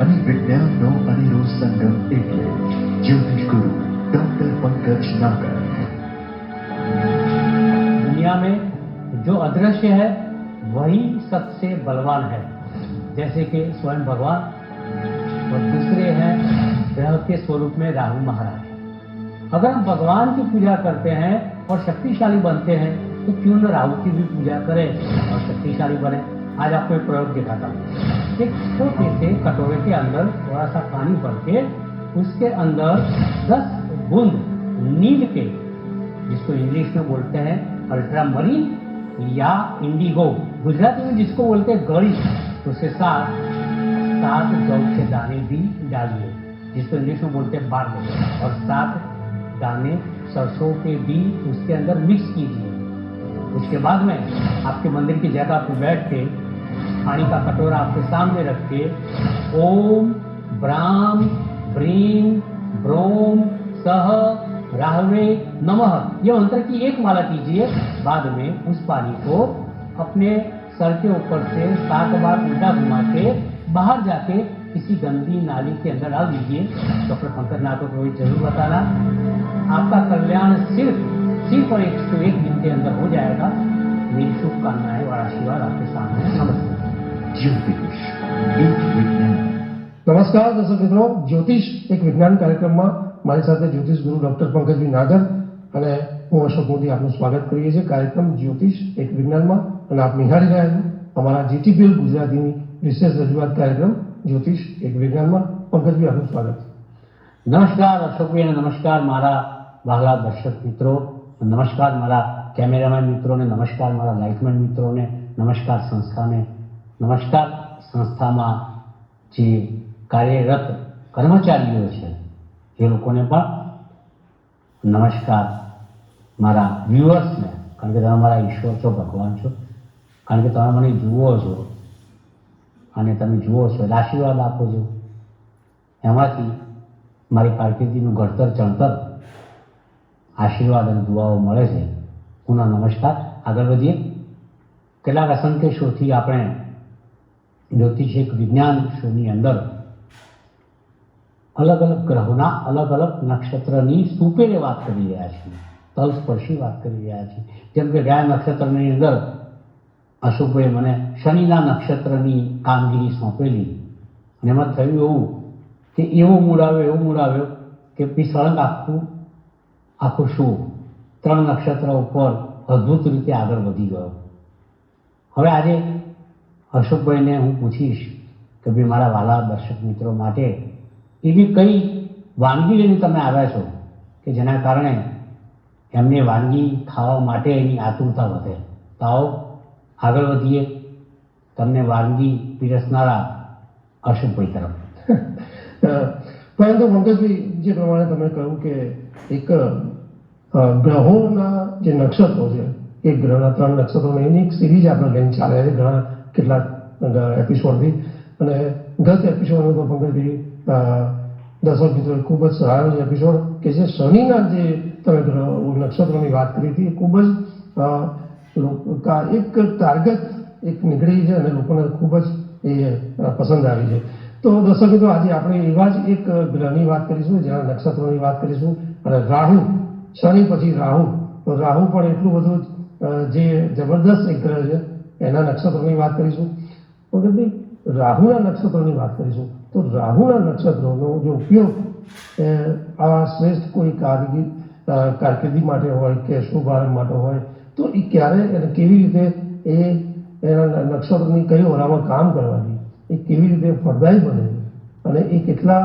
અને વિજ્ઞાનનો અનેરો સંગમ એટલે જ્યોતિષ ગુરુ डॉक्टर पंकज नागर। दुनिया में जो अदृश्य है वही सबसे बलवान है, जैसे कि स्वयं भगवान, और दूसरे हैं ग्रह के स्वरूप में राहु महाराज। अगर हम भगवान की पूजा करते हैं और शक्तिशाली बनते हैं तो क्यों न राहु की भी पूजा करें और शक्तिशाली बने। आज आपको एक प्रयोग दिखाता हूँ। एक छोटे से कटोरे के अंदर थोड़ा सा पानी भर के उसके अंदर 10 बूंद नील के, जिसको इंग्लिश में बोलते हैं अल्ट्रामरीन या इंडिगो, गुजराती में जिसको बोलते हैं गड़ी, उसके साथ 7 जौ के दाने भी डालिए, जिसको इंग्लिश में बोलते हैं बार्ले, और 7 दाने सरसों के भी उसके अंदर मिक्स कीजिए। उसके बाद में आपके मंदिर की जगह पर बैठ के पानी का कटोरा आपके सामने रख के ओम ब्राम ब्रीम ब्रोम सह राहवे नमः ये मंत्र की एक माला कीजिए। बाद में उस पानी को अपने सर के ऊपर से 7 बार उल्टा घुमा के बाहर जाके किसी गंदी नाली के अंदर डाल दीजिए। डॉक्टर पंकज नागर को जरूर बताना, आपका कल्याण सिर्फ और 101 दिन के अंदर हो जाएगा। मेरी शुभकामनाएं और आशीर्वाद आपके सामने। नमस्ते। ज्योतिष एक विज्ञान। नमस्कार दर्शक मित्रों, ज्योतिष एक विज्ञान કાર્યક્રમમાં મારી સાથે જ્યોતિષ ગુરુ ડોક્ટર પંકજભાઈ નાગર અને હું અશોક મોદી આપનું સ્વાગત કરીએ છીએ કાર્યક્રમ જ્યોતિષ એક વિજ્ઞાનમાં, અને આપ નિહાળી રહ્યા છો અમારા જીટીપીએલ ગુજરાતીની વિશેષ રજૂઆત કાર્યક્રમ જ્યોતિષ એક વિજ્ઞાનમાં। પંકજભાઈ આપનું સ્વાગત। નમસ્કાર અશોકભાઈ અને નમસ્કાર મારા વહાલા દર્શક મિત્રો, નમસ્કાર મારા કેમેરામેન મિત્રોને, નમસ્કાર મારા લાઇટમેન મિત્રોને, નમસ્કાર સંસ્થાને, નમસ્કાર સંસ્થામાં જે કાર્યરત કર્મચારીઓ છે એ લોકોને પણ નમસ્કાર, મારા વ્યુઅર્સને, કારણ કે તમે મારા ઈશ્વર છો, ભગવાન છો, કારણ કે તમે મને જુઓ છો અને તમે જુઓ છો એટલે આશીર્વાદ આપો છો, એમાંથી મારી કારકિર્દીનું ઘડતર ચણતર આશીર્વાદ અને દુઆઓ મળે છે। પુનઃ નમસ્કાર। આગળ વધીએ। કેટલાક અસંખ્ય શોથી આપણે જ્યોતિષ એક વિજ્ઞાન શોની અંદર અલગ અલગ ગ્રહોના અલગ અલગ નક્ષત્રની સુપેરે વાત કરી રહ્યા છીએ, તલસ્પર્શી વાત કરી રહ્યા છીએ। જેમ કે ગયા નક્ષત્રની અંદર અશોકભાઈ મને શનિના નક્ષત્રની કામગીરી સોંપેલી, અને એમાં થયું એવું કે એવો મૂડ આવ્યો કે સળંગ આખું શો 3 નક્ષત્ર ઉપર અદ્ભુત રીતે આગળ વધી ગયો। હવે આજે અશોકભાઈને હું પૂછીશ કે ભાઈ મારા વાલા દર્શક મિત્રો માટે એવી કઈ વાનગી લઈને તમે આવ્યા છો કે જેના કારણે એમને વાનગી ખાવા માટે એની આતુરતા વધે। તો આવો આગળ વધીએ તમને વાનગી પીરસનારા અશોકભાઈ તરફ। પરંતુ પંકજભાઈ, જે પ્રમાણે તમે કહ્યું કે એક ગ્રહોના જે નક્ષત્રો છે, એક ગ્રહના 3 નક્ષત્રોની એની એક સિરીઝ આપણે લઈને ચાલે છે ઘણા કેટલાક એપિસોડથી, અને ગત એપિસોડમાં તો પંકજભાઈ દર્શક મિત્રો ખૂબ જ સરાહનીય એપિસોડ કે જે શનિના જે તમે નક્ષત્રોની વાત કરી હતી એ ખૂબ જ એક ટાર્ગેટ એક નીકળી છે અને લોકોને ખૂબ જ એ પસંદ આવી છે। તો દર્શક મિત્રો, આજે આપણે એવા જ એક ગ્રહની વાત કરીશું, જેના નક્ષત્રોની વાત કરીશું, અને રાહુ, શનિ પછી રાહુ, તો રાહુ પણ એટલું બધું જે જબરદસ્ત એક ગ્રહ છે, એના નક્ષત્રોની વાત કરીશું। ભાઈ રાહુના નક્ષત્રોની વાત કરીશું તો રાહુના નક્ષત્રોનો જો ઉપયોગ આ શ્રેષ્ઠ કોઈ કારકિર્દી માટે હોય કે શુભ આરંભ માટે હોય તો એ ક્યારે અને કેવી રીતે એના નક્ષત્રની કઈ ઓરામાં કામ કરવાથી એ કેવી રીતે ફળદાયી બને અને એ કેટલા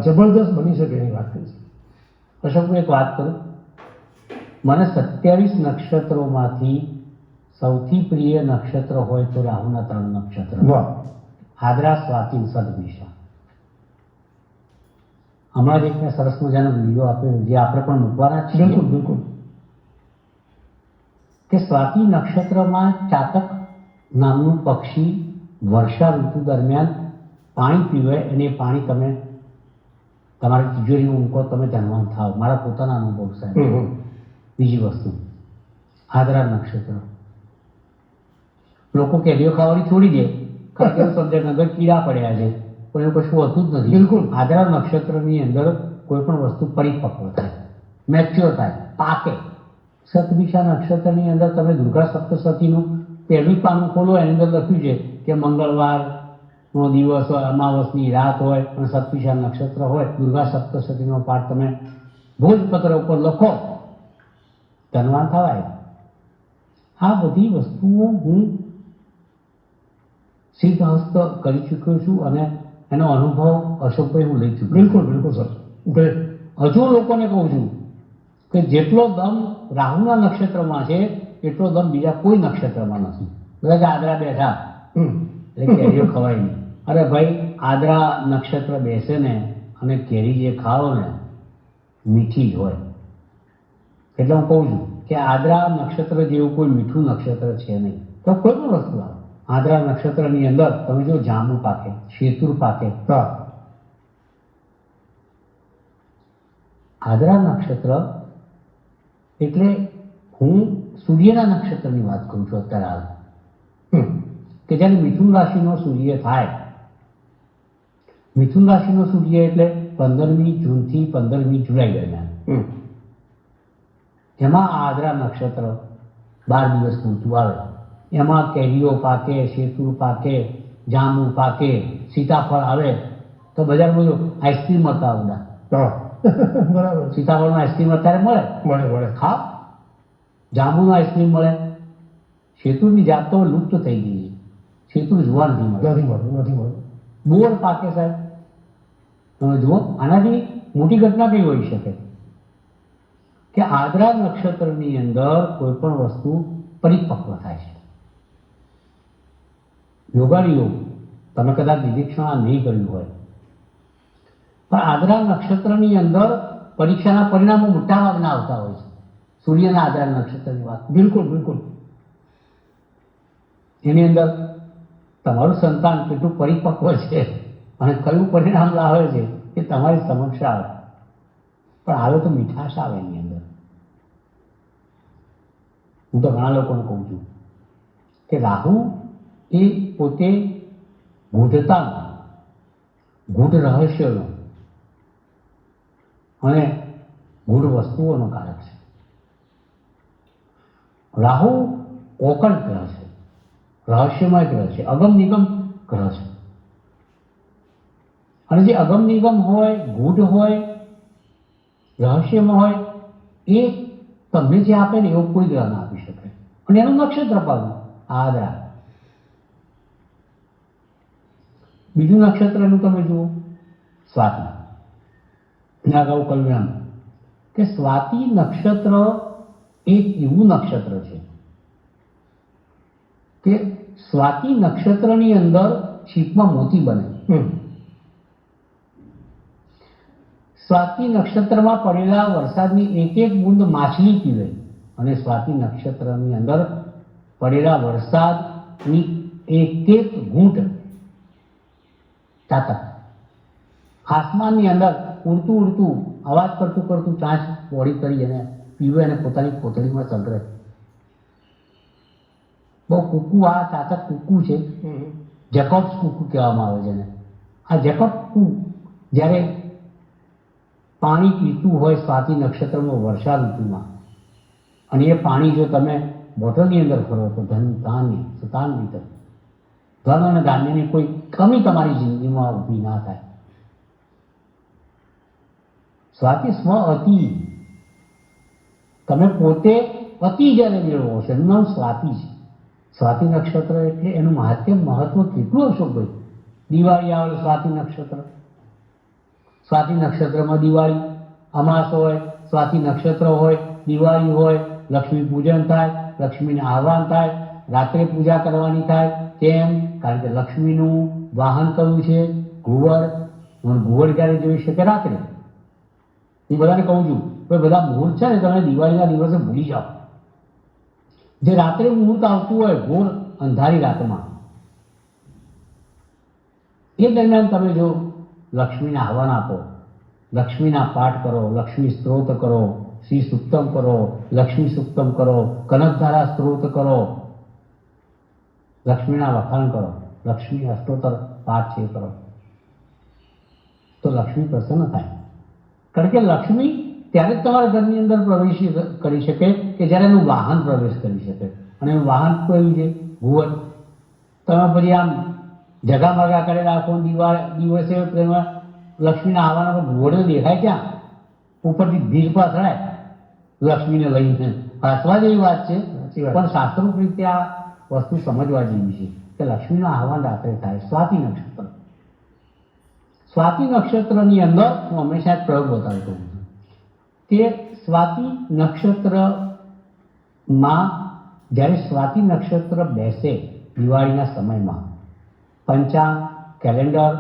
જબરદસ્ત બની શકે એની વાત કરીશું। અશોક, એક વાત કરું, મને 27 નક્ષત્રોમાંથી સૌથી પ્રિય નક્ષત્ર હોય તો રાહુના 3 નક્ષત્ર, આદ્રા, સ્વાતિ, સદવિશા। હમણાં જ એક મેં સરસ મજાનો વિડીયો આપ્યો જે આપણે પણ મૂકવાના છીએ। બિલકુલ કે સ્વાતિ નક્ષત્રમાં ચાતક નામનું પક્ષી વર્ષા ઋતુ દરમિયાન પાણી પીવે અને એ પાણી તમે તમારી તિજોરીમાં મૂકો, તમે ધનવાન થાવ। મારા પોતાના અનુભવ સાહેબ। બીજી વસ્તુ, આદ્રા નક્ષત્ર, લોકો કેરીઓ ખાવાની છોડી દે, કારણ કે સમજે નગર કીડા પડ્યા છે, પણ એવું કશું હોતું જ નથી. બિલકુલ. આદ્રા નક્ષત્રની અંદર કોઈ પણ વસ્તુ પરિપક્વ થાય, મેચ્યોર થાય, પાકે. શતભિષા નક્ષત્રની અંદર તમે દુર્ગા સપ્તશતીનું પહેલું જ પાનું ખોલો, એની અંદર લખ્યું છે કે મંગળવારનો દિવસ હોય, અમાવસની રાત હોય અને શતભિષા નક્ષત્ર હોય, દુર્ગા સપ્તશતીનો પાઠ તમે ભોજપત્ર ઉપર લખો, ધનવાન થવાય. આ બધી વસ્તુઓ હું સિદ્ધહસ્ત કરી ચૂક્યો છું અને એનો અનુભવ અશોકભાઈ હું લઈ ચૂક્યો. બિલકુલ બિલકુલ સર, ગ્રેટ. હજુ લોકોને કહું છું કે જેટલો દમ રાહુના નક્ષત્રમાં છે એટલો દમ બીજા કોઈ નક્ષત્રમાં નથી. બધા કે આદરા બેઠા એટલે કેરીઓ ખવાય નહીં. અરે ભાઈ, આદરા નક્ષત્ર બેસે ને અને કેરી જે ખાઓ ને મીઠી જ હોય. એટલે હું કહું છું કે આદરા નક્ષત્ર જેવું કોઈ મીઠું નક્ષત્ર છે નહીં. તો કોઈ પણ વસ્તુ આવે, આદરા નક્ષત્રની અંદર તમે જો જાંબુ પાકે, શેતુર પાકે. હા. આદરા નક્ષત્ર એટલે હું સૂર્યના નક્ષત્રની વાત કરું છું અત્યારે હાલ. કે જ્યારે મિથુન રાશિનો સૂર્ય થાય, મિથુન રાશિનો સૂર્ય એટલે 15મી જૂનથી 15મી જુલાઈ દરમિયાન, એમાં આદરા નક્ષત્ર 12 દિવસ પૂરતું આવે. એમાં કેરીઓ પાકે, શેતુર પાકે, જાંબુ પાકે, સીતાફળ આવે. તો બજારમાં જો આઈસ્ક્રીમ મળતા બધા. હા. બરાબર. સીતાફળનો આઈસ્ક્રીમ અત્યારે મળે, મળે. ખાઓ. જાંબુનો આઈસ્ક્રીમ મળે. શેતુરની જાત તો લુપ્ત થઈ ગઈ છે. શેતુર જોવા નથી મળે. નથી મળતું. બોર પાકે સાહેબ, તમે જુઓ. આનાથી મોટી ઘટના કઈ હોઈ શકે કે આદ્રા નક્ષત્રની અંદર કોઈ પણ વસ્તુ પરિપક્વ થાય છે. યોગાની યોગ તમે કદાચ નિરીક્ષણ નહીં કર્યું હોય, પણ આદ્રા નક્ષત્રની અંદર પરીક્ષાના પરિણામો મોટા ભાગના આવતા હોય છે. સૂર્યના આદ્રા નક્ષત્રની વાત. બિલકુલ. એની અંદર તમારું સંતાન કેટલું પરિપક્વ છે અને કયું પરિણામ લાવે છે એ તમારી સમક્ષ આવે. પણ આવે તો મીઠાશ આવે એની અંદર. હું તો ઘણા લોકોને કહું છું કે રાહુ એ પોતે ગૂઢતાનો, ગૂઢ રહસ્યનો અને ગૂઢ વસ્તુઓનો કારક છે. રાહુ ઓકલ્ટ ગ્રહ છે, રહસ્યમય ગ્રહ છે, અગમ નિગમ ગ્રહ છે. અને જે અગમ નિગમ હોય, ગૂઢ હોય, રહસ્યમાં હોય, એ તમને જે આપે ને એવું કોઈ ગ્રહ ના આપી શકે. અને એનું નક્ષત્ર પાડું આદ્રા. બીજું નક્ષત્ર એનું તમે જુઓ સ્વાતિ. એના અગાઉ કહ્યું એમ કે સ્વાતિ નક્ષત્ર એક એવું નક્ષત્ર છે કે સ્વાતિ નક્ષત્રની અંદર છીપમાં મોતી બને. સ્વાતિ નક્ષત્રમાં પડેલા વરસાદની એક એક બૂંદ માછલી પીવે અને સ્વાતિ નક્ષત્રની અંદર પડેલા વરસાદની એક એક ઘૂંટ ચાતક આસમાનની અંદર ઉડતું અવાજ કરતું ચાંચ પોળી કરી અને પીવે અને પોતાની કોથળીમાં સંગ્રહ. બહુ કુકુ, આ ચાતક કુકુ છે. જેકોબ્સ કુકુ કહેવામાં આવે છે. આ જેકોબ કુકુ જ્યારે પાણી પીતું હોય સ્વાતિ નક્ષત્રમાં વર્ષા ઋતુમાં, અને એ પાણી જો તમે બોટલની અંદર ફરો તો ધન અને ધાન્યની કોઈ કમી તમારી જિંદગીમાં ઊભી ના થાય. સ્વાતિ સ્વ અતિ, તમે પોતે અતિ જ્યારે મેળવો છો એનું નામ સ્વાતિ છે. સ્વાતિ નક્ષત્ર એટલે એનું મહત્વ કેટલું હશો ભાઈ. દિવાળી આવે સ્વાતિ નક્ષત્ર, સ્વાતિ નક્ષત્રમાં દિવાળી, અમાસ હોય, સ્વાતિ નક્ષત્ર હોય, દિવાળી હોય, લક્ષ્મી પૂજન થાય, લક્ષ્મીને આહવાન થાય, રાત્રે પૂજા કરવાની થાય. કેમ? કારણ કે લક્ષ્મીનું વાહન કયું છે? ઘુવડ. ઘુવડ ક્યારે જોઈ શકે? રાત્રે. હું બધાને કહું છું કે બધા મુહૂર્ત છે ને તમે દિવાળીના દિવસે ભૂલી જાઓ. જે રાત્રે મુહૂર્ત આવતું હોય ઘોર અંધારી રાતમાં, એ દરમિયાન તમે જો લક્ષ્મીને આહવાન આપો, લક્ષ્મીના પાઠ કરો, લક્ષ્મી સ્ત્રોત કરો, શ્રી સુક્તમ કરો, લક્ષ્મી સુક્તમ કરો, કનકધારા સ્ત્રોત કરો, લક્ષ્મીના વખાણ કરો, લક્ષ્મી અષ્ટોત્તર પાઠ છે કરો, તો લક્ષ્મી પ્રસન્ન થાય. કારણ કે લક્ષ્મી ત્યારે જ તમારા ઘરની અંદર પ્રવેશ કરી શકે કે જ્યારે એનું વાહન પ્રવેશ કરી શકે. અને એનું વાહન કયું છે? ભુવન. તમે પછી આમ જગા મગા કરી રાખો, દિવસે તેમાં લક્ષ્મીના આવવાના પર ભુવડો દેખાય ક્યાં? ઉપરથી ભીડ પાથરાય લક્ષ્મીને લઈને. હસવા જેવી વાત છે, સાચી વાત. પણ શાસ્ત્રોક્ત રીતે આ વસ્તુ સમજવા જેવી છે કે લક્ષ્મીનું આહવાન રાત્રે થાય. સ્વાતિ નક્ષત્ર. સ્વાતિ નક્ષત્રની અંદર હું હંમેશા એક પ્રયોગ બતાવતો હોઉં છું કે સ્વાતિ નક્ષત્રમાં જ્યારે સ્વાતિ નક્ષત્ર બેસે દિવાળીના સમયમાં, પંચાંગ, કેલેન્ડર,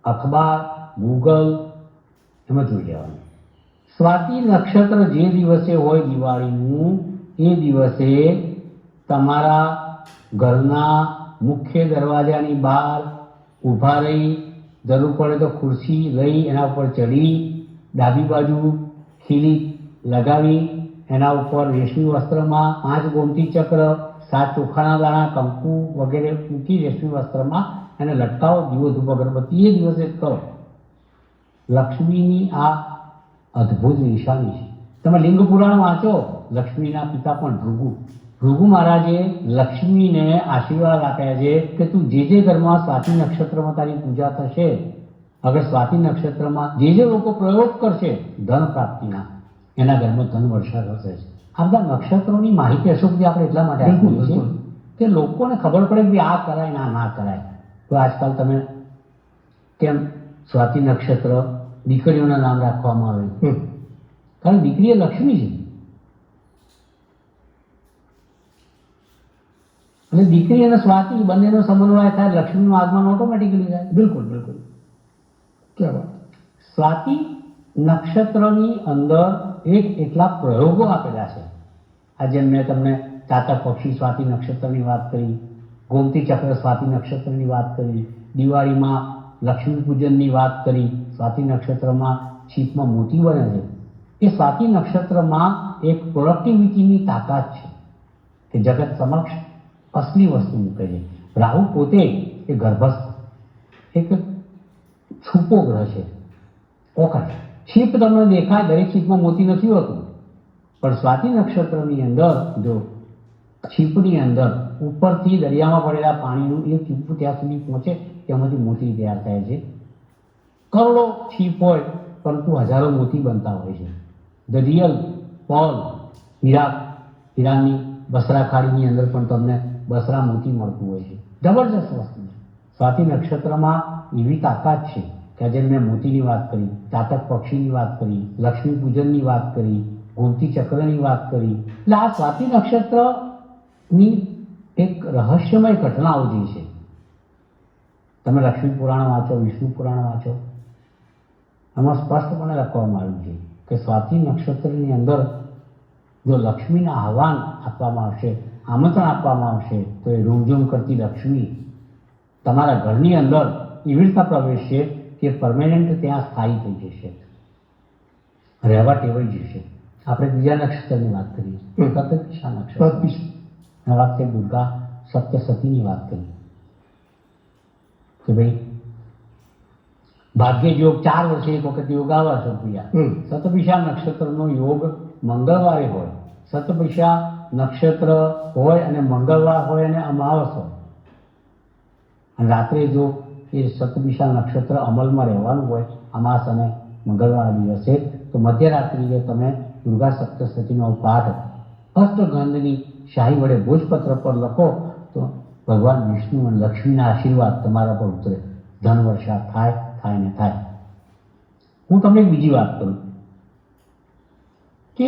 અખબાર, ગૂગલ એમાં જોઈ લેવાનું. સ્વાતિ નક્ષત્ર જે દિવસે હોય દિવાળીનું, એ દિવસે તમારા ઘરના મુખ્ય દરવાજાની બહાર ઊભા રહી, જરૂર પડે તો ખુરશી લઈ એના ઉપર ચડી, ડાબી બાજુ ખીલી લગાવી, એના ઉપર રેશમી વસ્ત્રમાં 5 ગોમતી ચક્ર, 7 ચોખાના દાણા, કંકુ વગેરે મૂકી રેશમી વસ્ત્રમાં એને લટકાવો, દીવો ધૂપ અગરબત્તી એ દિવસે જ કરો. લક્ષ્મીની આ અદ્ભુત નિશાની છે. તમે લિંગ પુરાણ વાંચો, લક્ષ્મીના પિતા પણ ભૃગુ મહારાજે લક્ષ્મીને આશીર્વાદ આપ્યા છે કે તું જે ઘરમાં સ્વાતિ નક્ષત્રમાં તારી પૂજા થશે, અગર સ્વાતિ નક્ષત્રમાં જે લોકો પ્રયોગ કરશે ધન પ્રાપ્તિના, એના ઘરમાં ધન વર્ષા થશે. આ બધા નક્ષત્રોની માહિતી અશોકજી આપણે એટલા માટે આપીએ છીએ કે લોકોને ખબર પડે કે આ કરાય ને આ ના કરાય. તો આજકાલ તમે કેમ સ્વાતિ નક્ષત્ર દીકરીઓના નામ રાખવામાં આવે? કારણ દીકરી એ લક્ષ્મી છે, અને દીકરી અને સ્વાતિ બંનેનો સમન્વય થાય, લક્ષ્મીનું આગમન ઓટોમેટિકલી થાય. બિલકુલ બિલકુલ. ક્યાં વાત. સ્વાતિ નક્ષત્રની અંદર એટલા પ્રયોગો આપેલા છે. આજે મેં તમને ચાતક પક્ષી સ્વાતિ નક્ષત્રની વાત કરી, ગોમતી ચક્ર સ્વાતિ નક્ષત્રની વાત કરી, દિવાળીમાં લક્ષ્મી પૂજનની વાત કરી, સ્વાતિ નક્ષત્રમાં છીપમાં મોતી બને છે. એ સ્વાતિ નક્ષત્રમાં એક પ્રોડક્ટિવિટીની તાકાત છે કે જગત સમક્ષ અસલી વસ્તુ મૂકે છે. રાહુ પોતે એ ગર્ભસ્થ એક છૂપો ગ્રહ છે. ઓકે, છીપ તમને દેખાય, દરેક છીપમાં મોતી નથી હોતું, પણ સ્વાતિ નક્ષત્રની અંદર જો છીપની અંદર ઉપરથી દરિયામાં પડેલા પાણીનું એક ટીપું ત્યાં સુધી પહોંચે, તેમાંથી મોતી તૈયાર થાય છે. કરોડો છીપ હોય પરંતુ હજારો મોતી બનતા હોય છે. ધ રિયલ પર્લ, હીરાની બસરા ખાડીની અંદર પણ તમને બસરા મોતી મળતું હોય છે. જબરજસ્ત વસ્તુ છે. સ્વાતિ નક્ષત્રમાં એવી તાકાત છે કે આજે મેં મોતીની વાત કરી, ચાતક પક્ષીની વાત કરી, લક્ષ્મી પૂજનની વાત કરી, ગોમતી ચક્રની વાત કરી. એટલે આ સ્વાતિ નક્ષત્રની એક રહસ્યમય ઘટનાઓ જે છે, તમે લક્ષ્મી પુરાણ વાંચો, વિષ્ણુ પુરાણ વાંચો, એમાં સ્પષ્ટપણે લખવામાં આવ્યું છે કે સ્વાતિ નક્ષત્રની અંદર જો લક્ષ્મીના આહવાન આપવામાં આવશે, આમંત્રણ આપવામાં આવશે, તો એ રૂમઝૂમ કરતી લક્ષ્મી તમારા ઘરની અંદર એવી રીતના પ્રવેશશે કે પરમેનન્ટ ત્યાં સ્થાયી થઈ જશે, રહેવા ટેવાઈ જશે. આપણે બીજા નક્ષત્રની વાત કરીએ, સતપિશા નક્ષત્ર, વાત કરી દુર્ગા સપ્તસતીની વાત કરી કે ભાઈ ભાગ્ય યોગ 4 વર્ષે એક વખત યોગ આવે છે ભૈયા. સતપિશા નક્ષત્રનો યોગ મંગળવારે હોય, સતપિશા નક્ષત્ર હોય અને મંગળવાર હોય અને અમાવસ હોય, અને રાત્રે જો એ સતપિશા નક્ષત્ર અમલમાં રહેવાનું હોય અમાસ અને મંગળવાર દિવસે, તો મધ્યરાત્રિએ તમે દુર્ગા સપ્તસતીનો પાઠ અષ્ટગંધની શાહી વડે ભોજપત્ર પર લખો તો ભગવાન વિષ્ણુ અને લક્ષ્મીના આશીર્વાદ તમારા પર ઉતરે, ધન વર્ષા થાય ને થાય. હું તમને બીજી વાત કરું કે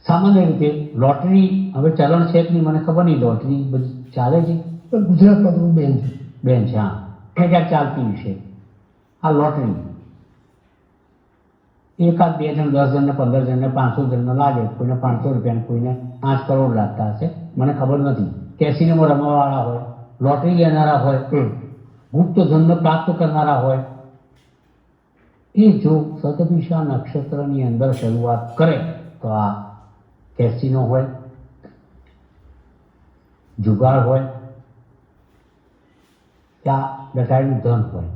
સામાન્ય રીતે લોટરી હવે ચલણ છે કે નહીં મને ખબર નહીં, લોટરી બધી ચાલે છે ગુજરાતમાં તો બેન છે. હા, ક્યાંક ચાલતી છે આ લોટરી. એકાદ 2 જણ, 10 જણને, 15 જણને, 500 જણને લાગે, કોઈને 500 રૂપિયા, કોઈને 5 કરોડ લાગતા હશે, મને ખબર નથી. કેસિનોમાં રમવાવાળા હોય, લોટરી લેનારા હોય, ગુપ્ત ધનને પ્રાપ્ત કરનારા હોય, એ જો સતપિશા નક્ષત્રની અંદર શરૂઆત કરે તો આ કેસિનો હોય, જુગાર હોય, ત્યાં ડકાયેલું ધન હોય,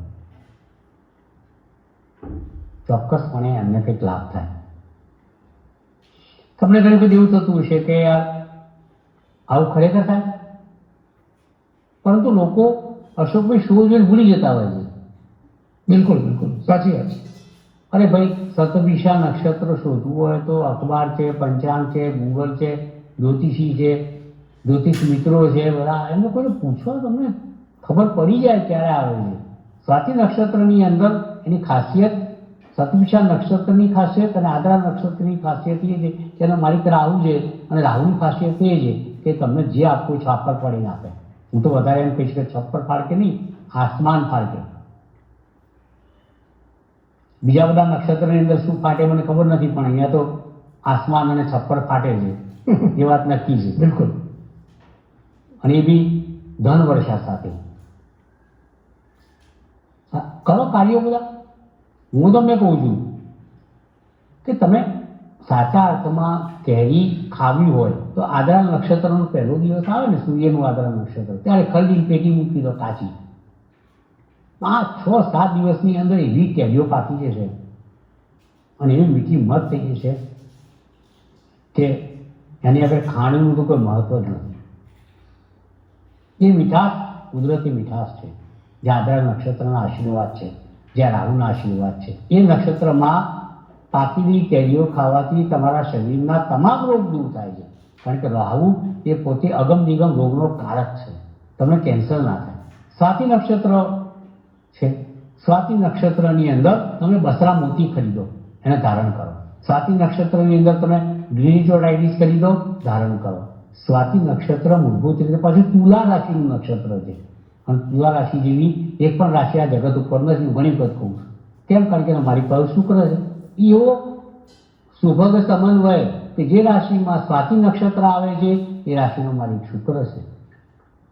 ચોક્કસપણે એમને કંઈક લાભ થાય. તમને ઘણી બધી એવું થતું હશે કે યાર આવું ખરેખર થાય, પરંતુ લોકો અશોકભાઈ શો જોઈને ભૂલી જતા હોય છે. બિલકુલ બિલકુલ સાચી વાત છે. અરે ભાઈ, શતભિષા નક્ષત્ર શોધવું હોય તો અખબાર છે, પંચાંગ છે, ગૂગલ છે, જ્યોતિષી છે, જ્યોતિષ મિત્રો છે, બધા એમને કોઈને પૂછો તમને ખબર પડી જાય ક્યારે આવે છે. સ્વાતિ નક્ષત્રની અંદર એની ખાસિયત, શતભિષા નક્ષત્રની ખાસિયત અને આદ્રા નક્ષત્રની ખાસિયત એ છે કે એનો માલિક રાહુ છે, અને રાહુની ખાસિયત એ છે કે તમને જે આપવું છાપર પાડીને આપે. હું તો વધારે એમ કહીશ કે છપ્પર ફાડકે નહીં, આસમાન ફાડકે. બીજા બધા નક્ષત્રની અંદર શું ફાટે મને ખબર નથી, પણ અહીંયા તો આસમાન અને છપ્પર ફાટે છે એ વાત નક્કી છે. બિલકુલ. અને એ બી ધન વર્ષા સાથે. કરો કાર્યો બધા. હું તમને કહું છું કે તમે સાચા અર્થમાં કેરી ખાવી હોય તો આદ્રા નક્ષત્રનો પહેલો દિવસ આવે ને, સૂર્યનું આદ્રા નક્ષત્ર, ત્યારે ખરીદી પેટી મૂકી દો કાચી. 5-6-7 દિવસની અંદર એવી કેરીઓ પાકી જશે અને એવી મીઠી મધ થઈ જશે કે એની આગળ ખાણીનું તો કોઈ મહત્વ જ નથી. એ મીઠાશ કુદરતી મીઠાશ છે, જે આદ્રા નક્ષત્રના આશીર્વાદ છે, જે રાહુના આશીર્વાદ છે. એ નક્ષત્રમાં પાકેલી કેરીઓ ખાવાથી તમારા શરીરના તમામ રોગ દૂર થાય છે, કારણ કે રાહુ એ પોતે અગમ નિગમ રોગનો કારક છે. તમને કેન્સર ના થાય. સ્વાતિ નક્ષત્ર છે, સ્વાતિ નક્ષત્રની અંદર તમે બસરા મોતી ખરીદો, એને ધારણ કરો. સ્વાતિ નક્ષત્રની અંદર તમે ગ્રીનિચોડાઇટિસ ખરીદો, ધારણ કરો. સ્વાતિ નક્ષત્ર મૂળભૂત રીતે પાછું તુલા રાશિનું નક્ષત્ર છે, અને તુલા રાશિ જેવી એક પણ રાશિ આ જગત ઉપર નથી. હું ઘણી વખત કહું છું. કેમ? કારણ કે મારી પાસે શુક્ર છે. એવો સુભગ સમન્વય કે જે રાશિમાં સ્વાતિ નક્ષત્ર આવે છે એ રાશિનો માલિક શુક્ર છે,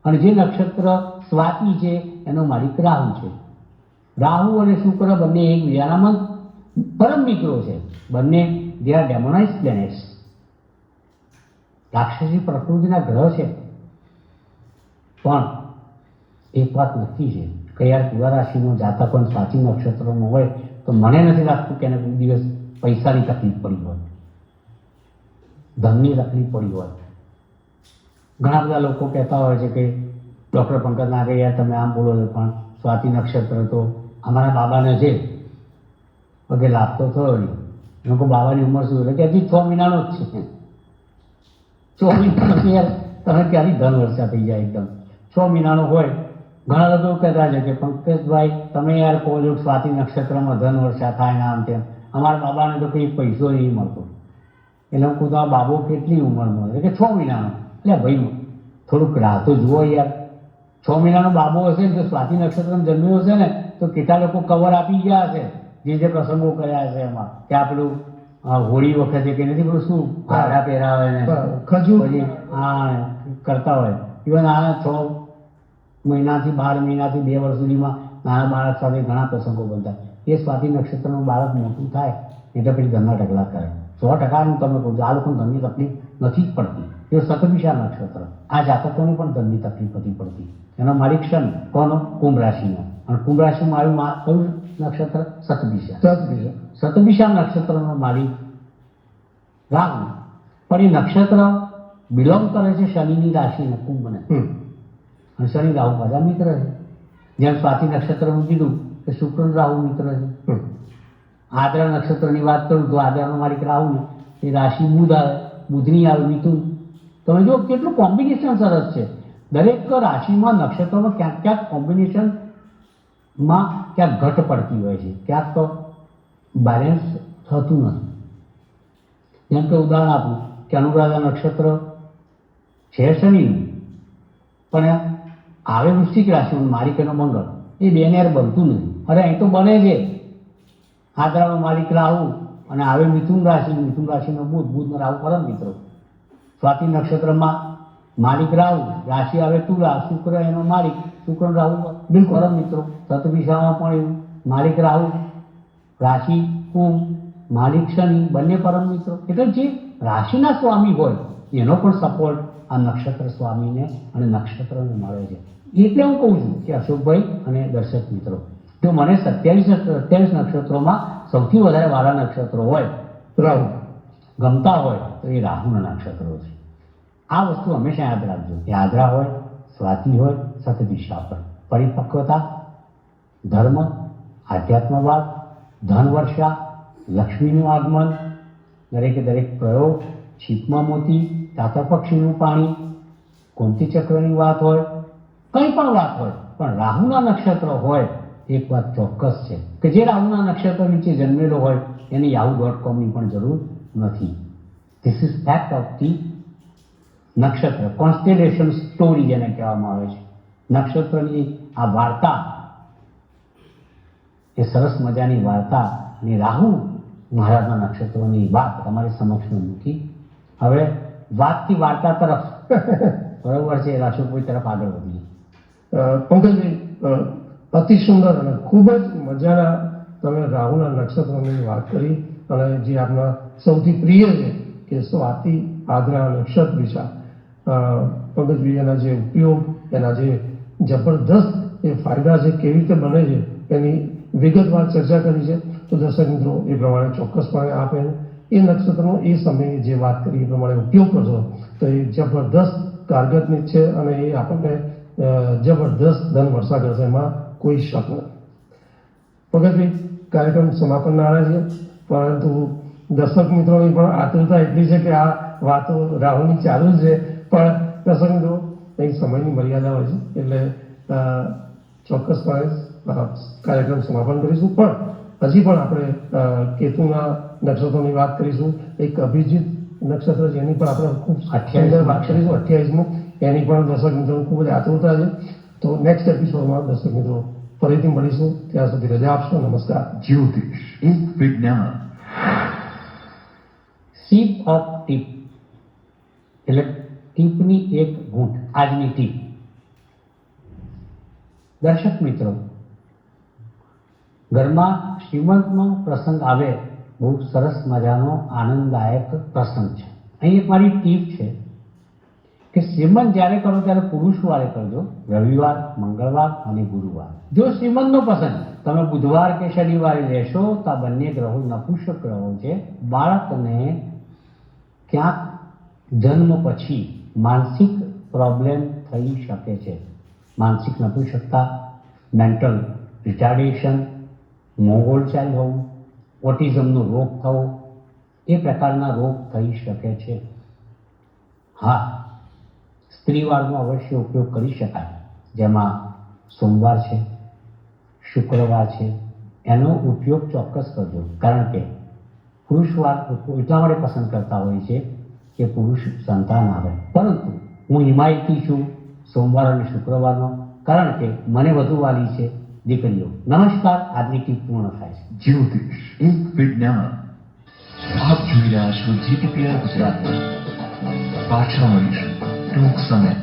અને જે નક્ષત્ર સ્વાતિ છે એનો માલિક રાહુ છે. રાહુ અને શુક્ર બંને એકબીજાના પરમ મિત્રો છે. બંને દે આર ડેમોનાઇઝ પ્લેનેટ્સ. રાક્ષસી પ્રકૃતિના ગ્રહ છે, પણ એક વાત નક્કી છે કે યાર તુલા રાશિનો જાતક પણ સ્વાતિ નક્ષત્રનો હોય તો મને નથી લાગતું કે એને કોઈ દિવસ પૈસાની તકલીફ પડી હોય, ધનની તકલીફ પડી હોય. ઘણા બધા લોકો કહેતા હોય છે કે ડૉક્ટર પંકજ નાગે યાર તમે આમ બોલો છો, પણ સ્વાતિ નક્ષત્ર તો અમારા બાબાને છે, પગે લાભ તો થયો નહીં. લોકો બાબાની ઉંમર શું એટલે કે હજી 6 મહિનાનો જ છે. 6 મહિનાનો યાર તમે ક્યાંથી ધન વર્ષા થઈ જાય એકદમ. 6 મહિનાનો હોય. ઘણા લોકો કહેતા છે કે પંકજભાઈ તમે યાર કહો છો સ્વાતિ નક્ષત્રમાં ધન વર્ષા થાય ને આમ તેમ, અમારા બાબાને તો કંઈ પૈસો નહીં મળતો. એટલે હું કહું તો આ બાબો કેટલી ઉંમરનો? એટલે કે 6 મહિનાનો. એટલે ભાઈ થોડુંક રાહ તો જુઓ યાર. 6 મહિનાનો બાબો હશે ને તો સ્વાતિ નક્ષત્રમાં જન્મ્યો હશે ને તો કેટલા લોકો કવર આપી ગયા હશે, જે પ્રસંગો કર્યા હશે એમાં, કે આ પેલું હોળી વખતે કે નથી પેલું શું ભાડા પહેરાવે ને ખજૂર પછી હા કરતા હોય. ઇવન આ 6 મહિનાથી 12 મહિનાથી 2 વર્ષ સુધીમાં નાના બાળક સાથે ઘણા પ્રસંગો બનતા. એ સ્વાતિ નક્ષત્રનું બાળક મોટું થાય એટલે પછી ધનના ઢગલા કરે. 100% હું તમને કહું છું આ લોકોને ધનની તકલીફ નથી જ પડતી. એ શતભિષા નક્ષત્ર, આ જાતકોને પણ ધનની તકલીફ નથી પડતી. એનો માલિક શનિ, કોનો? કુંભ રાશિનો. અને કુંભ રાશિમાં આવ્યું કયું નક્ષત્ર? શતભિષા. શતભિષા નક્ષત્રનો માલિક રાહુ, પણ એ નક્ષત્ર બિલોંગ કરે છે શનિની રાશિને, કુંભને. અને શનિ રાહુ બધા મિત્ર છે. જેમ સ્વાતિ નક્ષત્રનું કીધું કે શુક્ર રાહુ મિત્ર છે. આદ્રા નક્ષત્રની વાત કરું તો આદ્રાનો માલિક રાહુ ને એ રાશિ બુધ આવે, બુધની આવે મિથુન. તમે જો કેટલું કોમ્બિનેશન સરસ છે. દરેક રાશિમાં નક્ષત્રોમાં ક્યાંક ક્યાંક કોમ્બિનેશનમાં ક્યાંક ઘટ પડતી હોય છે, ક્યાંક તો બેલેન્સ થતું નથી. જેમ કે ઉદાહરણ આપું કે અનુરાધા નક્ષત્ર છે શનિનું, પણ આવે વૃશ્ચિક રાશિમાં માલિક એનો મંગળ, એ બેનેર બનતું નથી. અરે અહીં તો બને છે. આદ્રાનો માલિક રાહુ અને આવે મિથુન રાશિનો બુધ, બુધનો રાહુ પરમ મિત્રો. સ્વાતિ નક્ષત્રમાં માલિક રાહુ, રાશિ આવે તુલા, શુક્ર એનો માલિક, શુક્ર રાહુ બિલકુલ પરમ મિત્રો. શતભિષામાં પણ એવું માલિક રાહુ, રાશિ કુંભ, માલિક શનિ, બંને પરમ મિત્રો. એટલે જે રાશિના સ્વામી હોય એનો પણ સપોર્ટ આ નક્ષત્ર સ્વામીને અને નક્ષત્રને મળે છે. એટલે હું કહું છું કે અશોકભાઈ અને દર્શક મિત્રો, જો મને 27 નક્ષત્રોમાં સૌથી વધારે વાલા નક્ષત્રો હોય, રાહુ. ગમતા હોય, તો એ રાહુના નક્ષત્રો છે. આ વસ્તુ હંમેશા યાદ રાખજો કે આદ્રા હોય, સ્વાતિ હોય, શતદિશા હોય. પરિપક્વતા, ધર્મ, આધ્યાત્મવાદ, ધનવર્ષા, લક્ષ્મીનું આગમન, દરેકે દરેક પ્રયોગ, છીપમાં મોતી, તાતા પક્ષીનું પાણી, કુંતી ચક્રની વાત હોય, કંઈ પણ વાત હોય, પણ રાહુના નક્ષત્ર હોય, એક વાત ચોક્કસ છે કે જે રાહુના નક્ષત્ર નીચે જન્મેલો હોય એને yahoo.com ની પણ જરૂર નથી. This is fact of the નક્ષત્ર કોન્સ્ટેલેશન સ્ટોરી જેને કહેવામાં આવે છે. નક્ષત્રની આ વાર્તા એ સરસ મજાની વાર્તા અને રાહુ મહારાજના નક્ષત્રોની વાત તમારી સમક્ષ મૂકી. હવે વાતથી વાર્તા તરફ બરોબર છે, રાશોપોઈ તરફ આગળ વધીએ. પંકજભાઈ, અતિ સુંદર અને ખૂબ જ મજાના તમે રાહુના નક્ષત્રોની વાત કરી અને જે આપણા સૌથી પ્રિય છે કે સ્વાતિ, આદ્રા, નક્ષત્ર દિશા, પંકજભાઈ એના જે ઉપયોગ, એના જે જબરદસ્ત એ ફાયદા છે, કેવી રીતે બને છે એની વિગતવાર ચર્ચા કરી છે. તો દર્શક મિત્રો એ પ્રમાણે ચોક્કસપણે આપે એ નક્ષત્રનો એ સમયે જે વાત કરી એ પ્રમાણે ઉપયોગ કરશો તો એ જબરદસ્ત કારગતની છે અને એ આપણને જબરદસ્ત ધન વર્ષા કરશે, એમાં કોઈ શક નથી. પંકજભાઈ, કાર્યક્રમ સમાપનના આવ્યા છે, પરંતુ દર્શક મિત્રોની પણ આતુરતા એટલી છે કે આ વાતો રાહુની ચાલુ જ છે, પણ દર્શક મિત્રો અહીં સમયની મર્યાદા હોય છે એટલે ચોક્કસપણે કાર્યક્રમ સમાપન કરીશું. પણ હજી પણ આપણે કેતુના નક્ષત્રોની વાત કરીશું. એક અભિજીત નક્ષત્ર છે એની પણ આપણે ખૂબ વાત કરીશું, 28મું, એની પણ દર્શક મિત્રોની ખૂબ જ આતુરતા છે. તો નેક્સ્ટ એપિસોડમાં દર્શક મિત્રો ફરીથી મળીશું. ત્યાં સુધી રજા આપશો. નમસ્કાર. જ્યોતિષ એક વિજ્ઞાન. સીપ ઓફ ટીપ એટલે ટીપની એક ઘૂંટ, આજની ટીપ. દર્શક મિત્રો, ઘરમાં શ્રીમંતનો પ્રસંગ આવે, બહુ સરસ મજાનો આનંદદાયક પ્રસંગ છે. અહીં એક મારી ટીપ છે કે શ્રીમંત જ્યારે કરો ત્યારે પુરુષવારે કરજો, રવિવાર, મંગળવાર અને ગુરુવાર. જો શ્રીમંતનો પ્રસંગ તમે બુધવાર કે શનિવારે લેશો તો આ બંને ગ્રહો નપુંસક ગ્રહો છે. બાળકને ક્યાંક જન્મ પછી માનસિક પ્રોબ્લેમ થઈ શકે છે. માનસિક નપુંસકતા, મેન્ટલ રિટાર્ડેશન, મોંગોલ ચાઇલ્ડ હોવું, ઓટિઝમનો રોગ થવો, એ પ્રકારના રોગ થઈ શકે છે. હા, સ્ત્રીવારનો અવશ્ય ઉપયોગ કરી શકાય, જેમાં સોમવાર છે, શુક્રવાર છે, એનો ઉપયોગ ચોક્કસ કરજો. કારણ કે પુરુષવાર એટલા માટે પસંદ કરતા હોય છે કે પુરુષ સંતાન આવે. પરંતુ હું હિમાયતી છું સોમવાર અને શુક્રવારનો, કારણ કે મને વધુ વાલી છે દીકરીઓ. નમસ્કાર. આજની ટીપ પૂર્ણ થાય છે. જ્યોતિષ એક વિજ્ઞાન. આપ જોઈ રહ્યા છો GTPR ગુજરાત. પાછા મળીશું ટૂંક સમય.